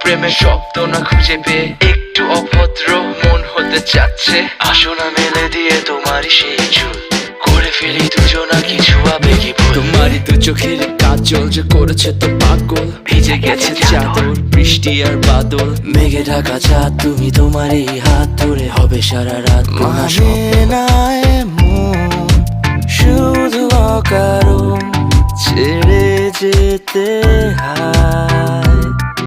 প্রেমের শব্দ না খুঁজে পেয়ে একটু অভদ্র মন হতে চাচ্ছে। আসো না মেলে দিয়ে তোমারই সেই চুল, করে ফেলি দুজনা কিছু আবেগী ভুল। তোমারই দু চোখের কাজল যে করেছে তো পাগল, ভিজে গেছে চাদর বৃষ্টি আর বাদল। মেঘে ঢাকা চাঁদ তুমি তোমারই হাত ধরে হবে সারা রাত। মানে না এমন শুধু অকারণ ছেড়ে যেতে হয়।